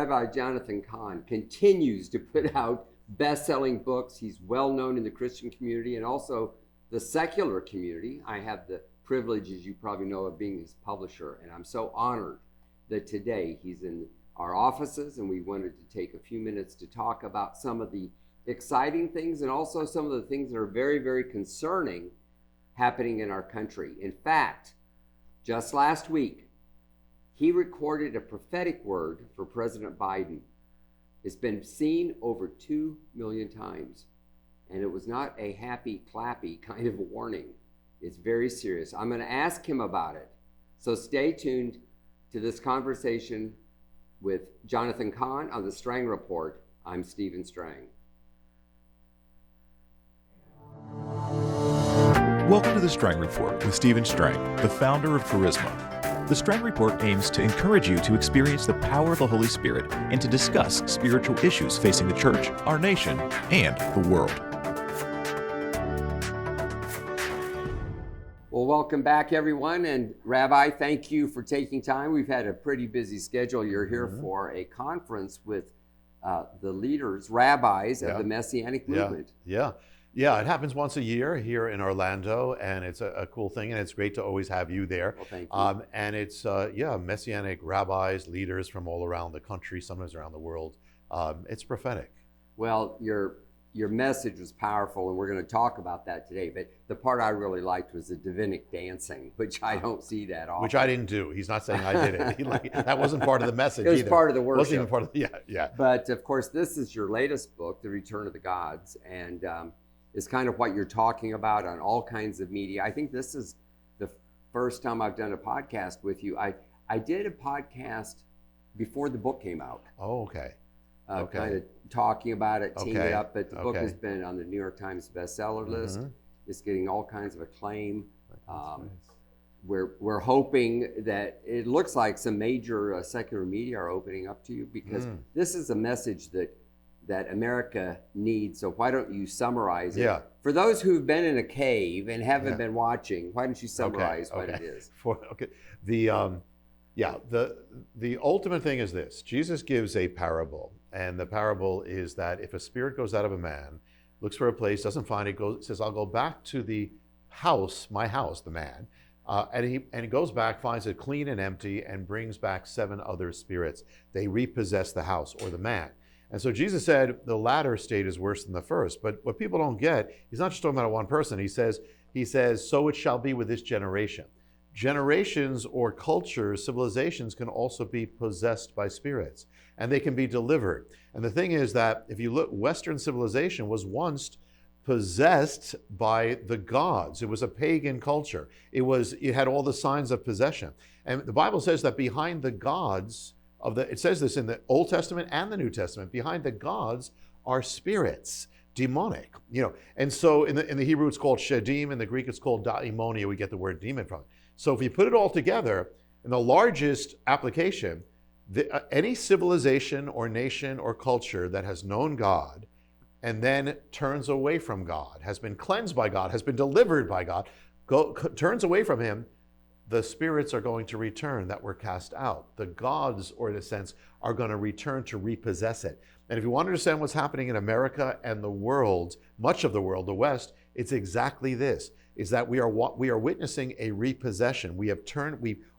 Rabbi Jonathan Cahn continues to put out best-selling books. He's well known in the Christian community and also the secular community. I have the privilege, as you probably know, of being his publisher, and I'm so honored that today he's in our offices, and we wanted to take a few minutes to talk about some of the exciting things and also some of the things that are very, very concerning happening in our country. In fact, just last week, he recorded a prophetic word for President Biden. It's been seen over 2 million times, and it was not a happy, clappy kind of a warning. It's very serious. I'm going to ask him about it. So stay tuned to this conversation with Jonathan Cahn on the Strang Report. I'm Stephen Strang. Welcome to the Strang Report with Stephen Strang, the founder of Charisma. The Strang Report aims to encourage you to experience the power of the Holy Spirit and to discuss spiritual issues facing the church, our nation, and the world. Well, welcome back, everyone. And Rabbi, thank you for taking time. We've had a pretty busy schedule. You're here for a conference with the leaders, rabbis of the Messianic movement. Yeah, it happens once a year here in Orlando, and it's a cool thing, and it's great to always have you there. Well, thank you. And it's, Messianic rabbis, leaders from all around the country, sometimes around the world. It's prophetic. Well, your message was powerful, and we're going to talk about that today. But the part I really liked was the divinic dancing, which I don't see that often. Which I didn't do. He's not saying I did it. That wasn't part of the message either. It was either. part of the worship. It wasn't even part of the, But, of course, this is your latest book, The Return of the Gods, and it's kind of what you're talking about on all kinds of media. I think this is the first time I've done a podcast with you. I did a podcast before the book came out. Oh, okay. Kind of talking about it, teeing it up, but the book has been on the New York Times bestseller list. It's getting all kinds of acclaim. We're hoping that it looks like some major secular media are opening up to you, because this is a message that America needs. So why don't you summarize it? Yeah. For those who've been in a cave and haven't been watching, why don't you summarize what it is? The ultimate thing is this. Jesus gives a parable, and the parable is that if a spirit goes out of a man, looks for a place, doesn't find it, says, I'll go back to the house, my house, the man, and he goes back, finds it clean and empty, and brings back 7 other spirits. They repossess the house or the man. And so Jesus said the latter state is worse than the first. But what people don't get, he's not just talking about one person. He says, so it shall be with this generation. Generations or cultures, civilizations can also be possessed by spirits, and they can be delivered. And the thing is that if you look, Western civilization was once possessed by the gods. It was a pagan culture. It had all the signs of possession. And the Bible says that behind the gods, it says this in the Old Testament and the New Testament, behind the gods are spirits, demonic, And so in the Hebrew it's called shedim, in the Greek it's called daimonia. We get the word demon from it. So if you put it all together, in the largest application, any civilization or nation or culture that has known God and then turns away from God, has been cleansed by God, has been delivered by God, turns away from him, the spirits are going to return that were cast out. The gods, or in a sense, are going to return to repossess it. And if you want to understand what's happening in America and the world, much of the world, the West, it's exactly this, is that we are witnessing a repossession. We've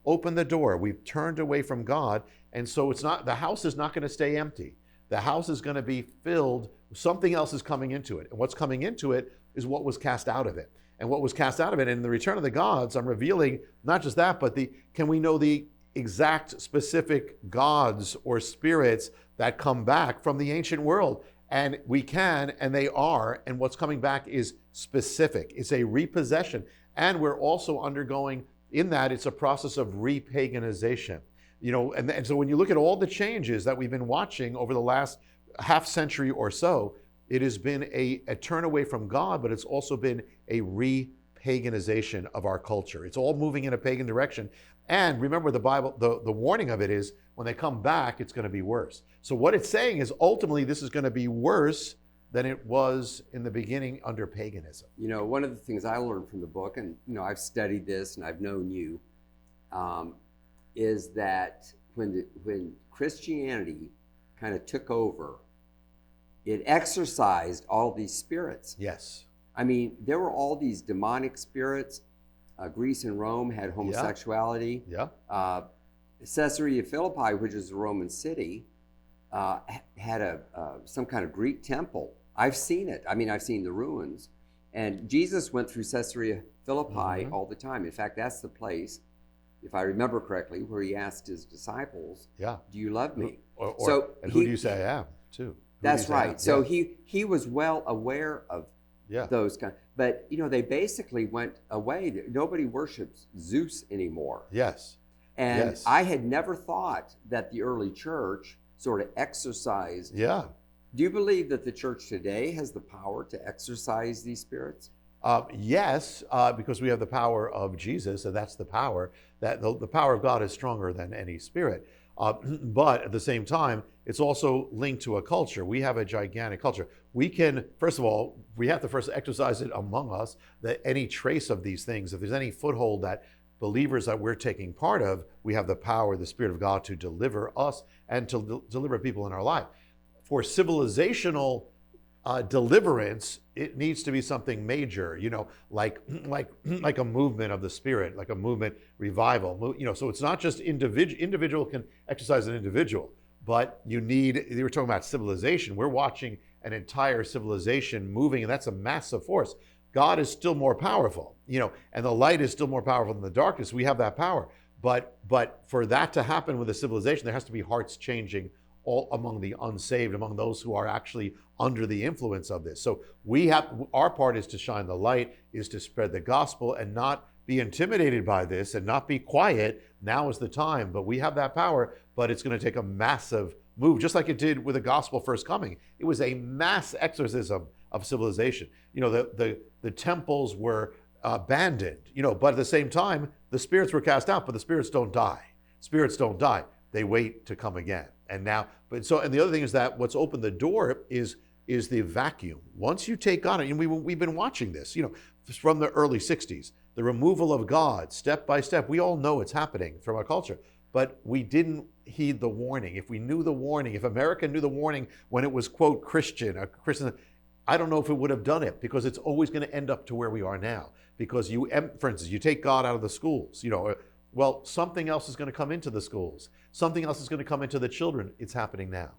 opened the door, we've turned away from God, and so the house is not going to stay empty. The house is going to be filled, something else is coming into it. And what's coming into it is what was cast out of it. And what was cast out of it, and in the return of the gods, I'm revealing not just that, but can we know the exact specific gods or spirits that come back from the ancient world? And we can, and they are, and what's coming back is specific. It's a repossession. And we're also undergoing, in that, it's a process of Re-Paganization. And so when you look at all the changes that we've been watching over the last half century or so, it has been a turn away from God, but it's also been a re-paganization of our culture. It's all moving in a pagan direction. And remember, the Bible, the warning of it is when they come back, it's going to be worse. So what it's saying is ultimately this is going to be worse than it was in the beginning under paganism. One of the things I learned from the book, and I've studied this and I've known you, is that when Christianity kind of took over, it exorcised all these spirits. Yes. I mean, there were all these demonic spirits. Greece and Rome had homosexuality. Yeah. Caesarea Philippi, which is a Roman city, had some kind of Greek temple. I've seen it. I mean, I've seen the ruins. And Jesus went through Caesarea Philippi all the time. In fact, that's the place, if I remember correctly, where he asked his disciples, "Do you love me?" And who do you say I am, too? That's right. So he was well aware of those kind. But, you know, they basically went away. Nobody worships Zeus anymore. Yes. And I had never thought that the early church sort of exorcised. Yeah. Do you believe that the church today has the power to exorcise these spirits? Yes, because we have the power of Jesus, and that's the power. That the power of God is stronger than any spirit. But at the same time, it's also linked to a culture. We have a gigantic culture. We can, first of all, we have to first exercise it among us, that any trace of these things, if there's any foothold that believers that we're taking part of, we have the power, the Spirit of God to deliver us and to deliver people in our life. For civilizational deliverance, it needs to be something major, you know, like a movement of the Spirit, like a movement revival. You know, so it's not just individual can exercise an individual, but you were talking about civilization. We're watching an entire civilization moving, and that's a massive force. God is still more powerful, you know, and the light is still more powerful than the darkness. We have that power, but for that to happen with a civilization, there has to be hearts changing all among the unsaved, among those who are actually under the influence of this. So our part is to shine the light, is to spread the gospel and not be intimidated by this and not be quiet. Now is the time, but we have that power, but it's going to take a massive move, just like it did with the gospel first coming. It was a mass exorcism of civilization. You know, the temples were abandoned, you know, but at the same time, the spirits were cast out, but the spirits don't die. Spirits don't die. They wait to come again. And now, and the other thing is that what's opened the door is the vacuum. Once you take on it, and we've been watching this, you know, from the early 60s, the removal of God, step by step. We all know it's happening from our culture, but we didn't heed the warning. If we knew the warning, if America knew the warning when it was, quote, Christian, I don't know if it would have done it, because it's always going to end up to where we are now. Because for instance, you take God out of the schools, you know, well, something else is going to come into the schools. Something else is going to come into the children. It's happening now.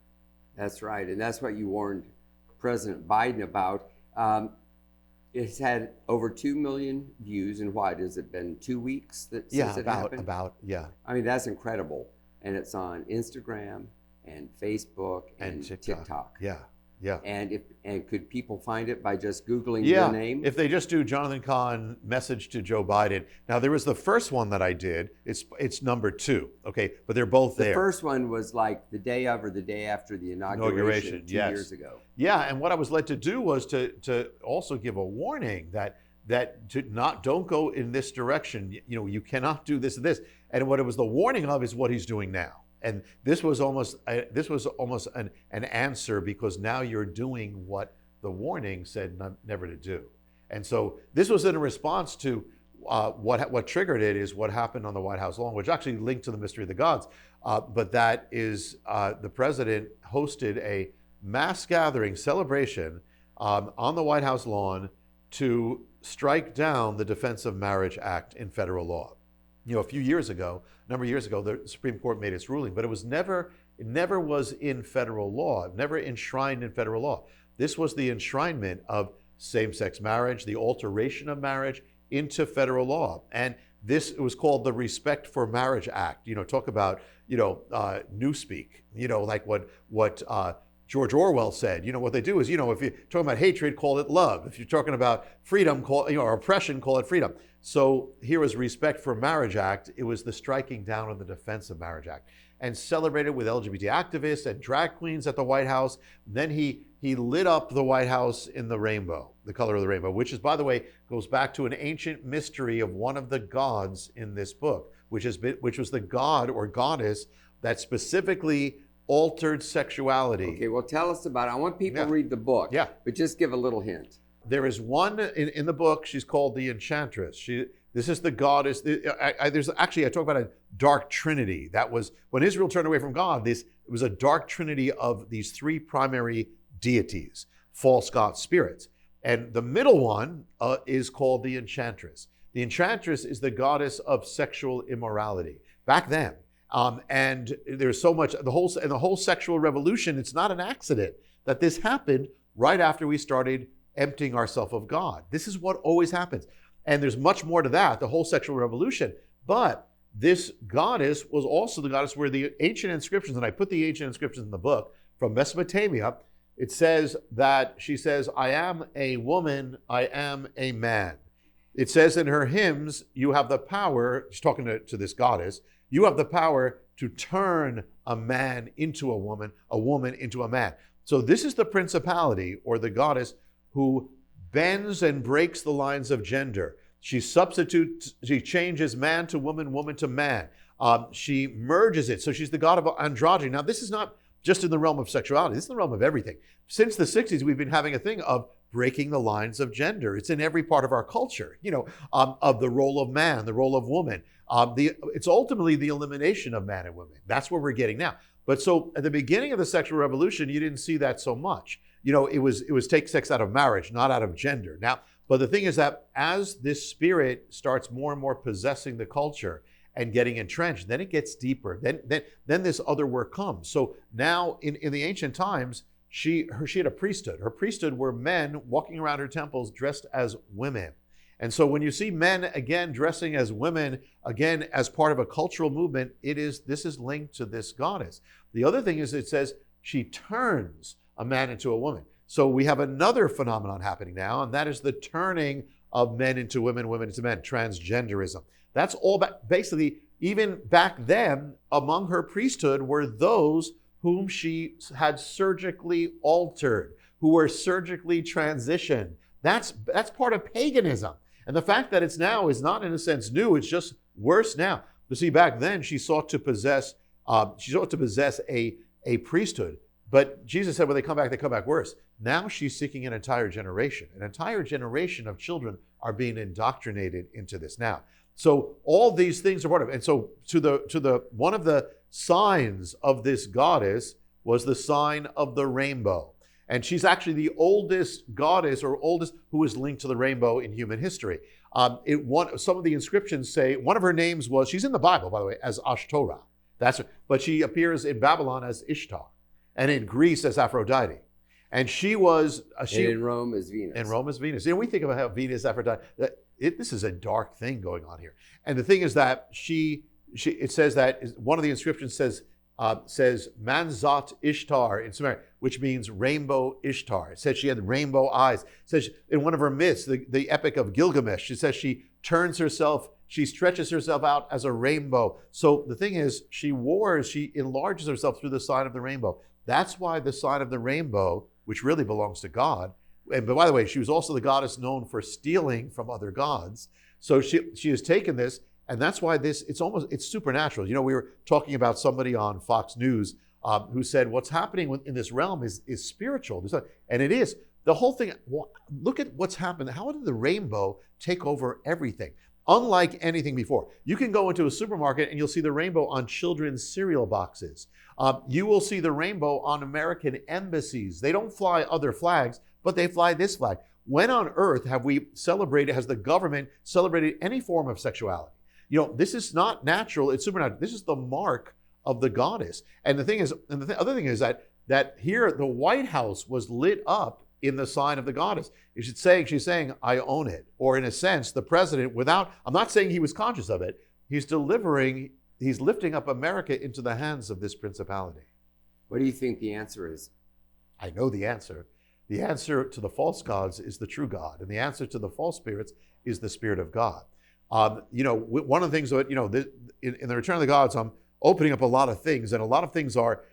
That's right. And that's what you warned President Biden about. It's had over 2 million views. And what, has it been 2 weeks since it happened? I mean, that's incredible. And it's on Instagram and Facebook and TikTok. Yeah. And could people find it by just Googling your name? If they just do Jonathan Cahn message to Joe Biden. Now, there was the first one that I did. It's number 2, okay? But they're both there. The first one was like the day of or the day after the inauguration 2 years ago. Yeah, and what I was led to do was to also give a warning that don't go in this direction. You know, you cannot do this and this. And what it was the warning of is what he's doing now. And this was almost an answer, because now you're doing what the warning said never to do. And so this was in a response to what triggered it is what happened on the White House lawn, which actually linked to the mystery of the gods. But that is the president hosted a mass gathering celebration on the White House lawn to strike down the Defense of Marriage Act in federal law. You know, a number of years ago, the Supreme Court made its ruling, but it never was in federal law, never enshrined in federal law. This was the enshrinement of same-sex marriage, the alteration of marriage into federal law. And it was called the Respect for Marriage Act. You know, talk about, you know, newspeak, you know, like what George Orwell said. You know, what they do is, you know, if you're talking about hatred, call it love. If you're talking about freedom, or oppression, call it freedom. So here was Respect for Marriage Act. It was the striking down of the Defense of Marriage Act, and celebrated with LGBT activists and drag queens at the White House. And then he lit up the White House in the rainbow, the color of the rainbow, which is, by the way, goes back to an ancient mystery of one of the gods in this book, which was the god or goddess that specifically altered sexuality. Okay, well, tell us about it. I want people to read the book, but just give a little hint. There is one in the book. She's called the Enchantress. This is the goddess. I talk about a dark trinity. That was, when Israel turned away from God, it was a dark trinity of these three primary deities, false god spirits. And the middle one is called the enchantress. The enchantress is the goddess of sexual immorality back then. And there's so much, the whole sexual revolution, it's not an accident that this happened right after we started emptying ourselves of God. This is what always happens. And there's much more to that, the whole sexual revolution. But this goddess was also the goddess where the ancient inscriptions, and I put the ancient inscriptions in the book, from Mesopotamia, it says that she says, I am a woman, I am a man. It says in her hymns, you have the power, she's talking to this goddess, you have the power to turn a man into a woman into a man. So this is the principality or the goddess who bends and breaks the lines of gender. She changes man to woman, woman to man. She merges it. So she's the god of androgyny. Now, this is not just in the realm of sexuality. This is in the realm of everything. Since the 60s, we've been having a thing of breaking the lines of gender. It's in every part of our culture, of the role of man, the role of woman. It's ultimately the elimination of man and women. That's where we're getting now. But so at the beginning of the sexual revolution, you didn't see that so much. It was take sex out of marriage, not out of gender. Now, but the thing is that as this spirit starts more and more possessing the culture and getting entrenched, then it gets deeper. Then this other work comes. So now in the ancient times, she had a priesthood. Her priesthood were men walking around her temples dressed as women. And so when you see men again dressing as women, again as part of a cultural movement, this is linked to this goddess. The other thing is it says she turns a man into a woman. So we have another phenomenon happening now, and that is the turning of men into women, women into men, transgenderism. That's all basically, even back then, among her priesthood were those whom she had surgically altered, who were surgically transitioned. That's part of paganism. And the fact that it's now is not in a sense new, it's just worse now. But see, back then she sought to possess a priesthood. But Jesus said when they come back worse. Now she's seeking an entire generation. An entire generation of children are being indoctrinated into this now. So all these things are part of it. And so to the one of the signs of this goddess was the sign of the rainbow. And she's actually the oldest goddess or oldest who is linked to the rainbow in human history. Some of the inscriptions say, one of her names was, she's in the Bible, by the way, as Ashtoreth. But she appears in Babylon as Ishtar and in Greece as Aphrodite. And she was... and in Rome as Venus. In Rome as Venus. We think about how Venus, Aphrodite, this is a dark thing going on here. And the thing is that it says that one of the inscriptions says Manzat Ishtar in Sumer, which means rainbow Ishtar. It says she had rainbow eyes. It says in one of her myths, the epic of Gilgamesh, it says she stretches herself out as a rainbow. So the thing is, she enlarges herself through the sign of the rainbow. That's why the sign of the rainbow, which really belongs to God, but by the way, she was also the goddess known for stealing from other gods. So she has taken this, and that's why it's supernatural. We were talking about somebody on Fox News who said what's happening in this realm is spiritual. And it is. The whole thing, look at what's happened. How did the rainbow take over everything? Unlike anything before. You can go into a supermarket and you'll see the rainbow on children's cereal boxes. You will see the rainbow on American embassies. They don't fly other flags, but they fly this flag. When on earth has the government celebrated any form of sexuality? This is not natural, it's supernatural. This is the mark of the goddess. And the other thing is that here the White House was lit up in the sign of the goddess. She's saying, I own it. Or in a sense, the president, I'm not saying he was conscious of it, he's lifting up America into the hands of this principality. What do you think the answer is? I know the answer. The answer to the false gods is the true God. And the answer to the false spirits is the Spirit of God. One of the things that, in the Return of the Gods, I'm opening up a lot of things, and a lot of things are,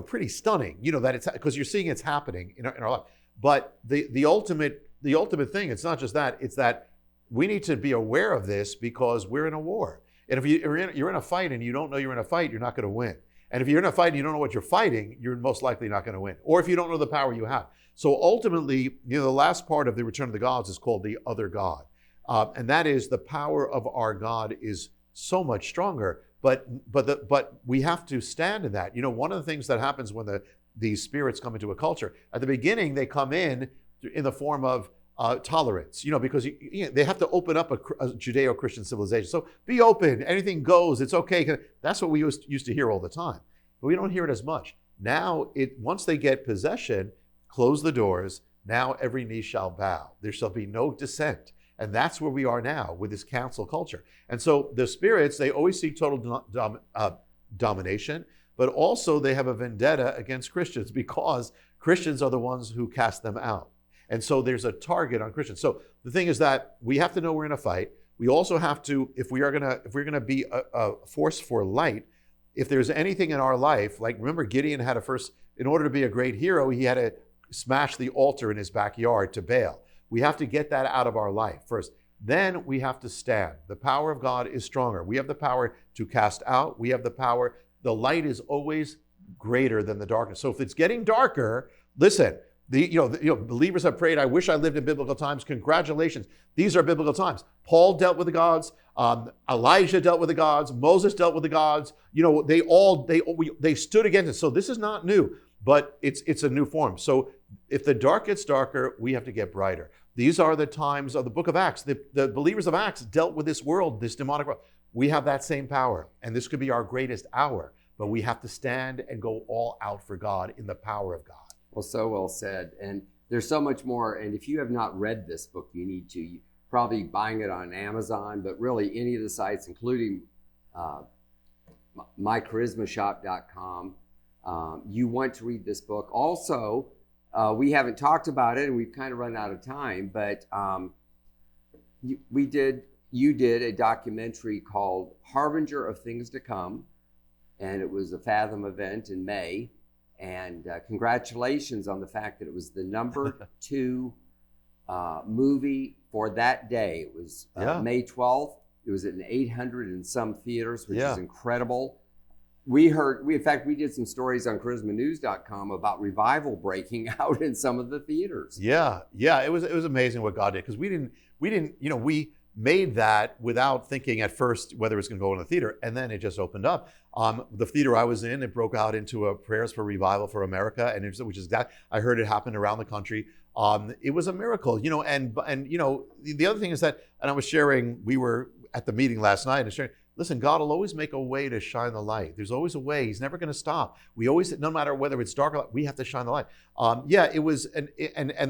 pretty stunning, that it's, because you're seeing it's happening in our life. But the ultimate thing, it's not just that, it's that we need to be aware of this because we're in a war. And if you're in a fight and you don't know you're in a fight, you're not going to win. And if you're in a fight and you don't know what you're fighting, you're most likely not going to win. Or if you don't know the power you have. So ultimately, the last part of the Return of the Gods is called the other God. And that is the power of our God is so much stronger. But we have to stand in that. One of the things that happens when these spirits come into a culture, at the beginning they come in the form of tolerance, because they have to open up a Judeo-Christian civilization. So be open, anything goes, it's okay. That's what we used to hear all the time, but we don't hear it as much. Now, once they get possession, close the doors, now every knee shall bow. There shall be no dissent. And that's where we are now with this cancel culture. And so the spirits, they always seek total domination, but also they have a vendetta against Christians because Christians are the ones who cast them out. And so there's a target on Christians. So the thing is that we have to know we're in a fight. We also have to, if we're gonna be a force for light, if there's anything in our life, like remember Gideon had in order to be a great hero, he had to smash the altar in his backyard to Baal. We have to get that out of our life first. Then we have to stand. The power of God is stronger. We have the power to cast out. We have the power. The light is always greater than the darkness. So if it's getting darker, listen, believers have prayed, I wish I lived in biblical times. Congratulations. These are biblical times. Paul dealt with the gods. Elijah dealt with the gods. Moses dealt with the gods. They stood against it. So this is not new, but it's a new form. So if the dark gets darker, we have to get brighter. These are the times of the book of Acts. The believers of Acts dealt with this world, this demonic world. We have that same power, and this could be our greatest hour, but we have to stand and go all out for God in the power of God. Well, so well said. And there's so much more. And if you have not read this book, you need to. You're probably buying it on Amazon, but really any of the sites, including mycharismashop.com. You want to read this book. Also, we haven't talked about it, and we've kind of run out of time, but you did a documentary called Harbinger of Things to Come, and it was a Fathom event in May. And congratulations on the fact that it was the number 2 movie for that day. It was May 12th. It was in 800 and some theaters, which is incredible. We did some stories on charismanews.com about revival breaking out in some of the theaters. Yeah, it was amazing what God did, because we made that without thinking at first whether it's going to go in the theater, and then it just opened up. The theater I was in, it broke out into a prayers for revival for America, and I heard it happen around the country. It was a miracle, and the other thing is that, and I was sharing, we were at the meeting last night and sharing, listen, God will always make a way to shine the light. There's always a way. He's never going to stop. We always, no matter whether it's dark or light, we have to shine the light. It was, and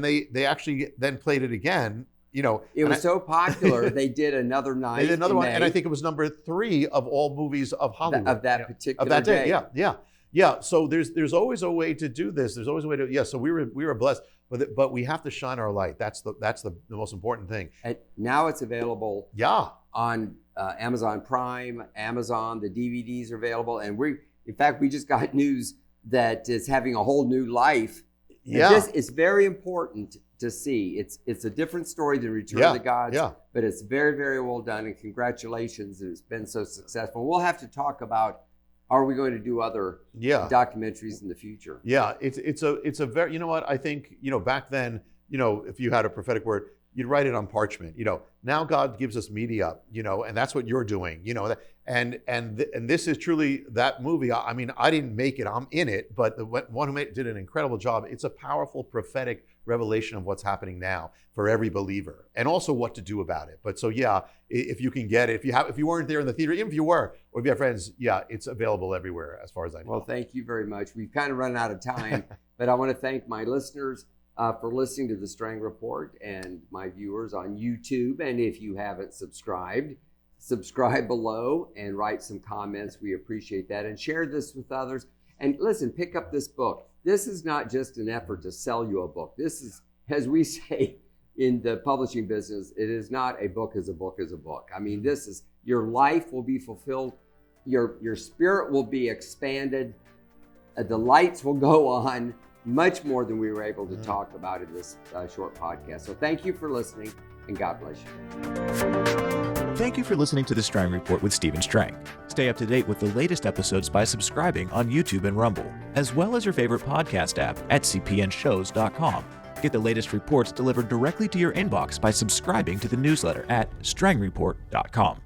they actually then played it again. It was so popular, they did another night. They did another one, and I think it was number 3 of all movies of Hollywood. Of that particular of that day. Yeah. Yeah. So there's always a way to do this. There's always a way to, so we were blessed, but we have to shine our light. That's the most important thing. And now it's available on Amazon Prime, Amazon, the DVDs are available. And in fact, we just got news that it's having a whole new life. Yeah. This is very important to see. It's a different story than Return of the Gods, but it's very, very well done, and congratulations. It's been so successful. We'll have to talk about, are we going to do other documentaries in the future? Yeah, it's a very, I think, back then, if you had a prophetic word, you'd write it on parchment. Now God gives us media, and that's what you're doing, and this is truly that movie. I mean, I didn't make it, I'm in it, but the one who did an incredible job. It's a powerful prophetic revelation of what's happening now for every believer, and also what to do about it. But so if you can get it, if you weren't there in the theater, even if you were, or if you have friends, it's available everywhere as far as I know. Well, thank you very much. We've kind of run out of time, but I want to thank my listeners for listening to the Strang Report, and my viewers on YouTube. And if you haven't subscribed, subscribe below and write some comments. We appreciate that, and share this with others. And listen, pick up this book. This is not just an effort to sell you a book. This is, as we say in the publishing business, it is not a book is a book is a book. I mean, this is, your life will be fulfilled. Your spirit will be expanded. The lights will go on much more than we were able to talk about in this short podcast. So thank you for listening, and God bless you. Thank you for listening to the Strang Report with Stephen Strang. Stay up to date with the latest episodes by subscribing on YouTube and Rumble, as well as your favorite podcast app at cpnshows.com. Get the latest reports delivered directly to your inbox by subscribing to the newsletter at strangreport.com.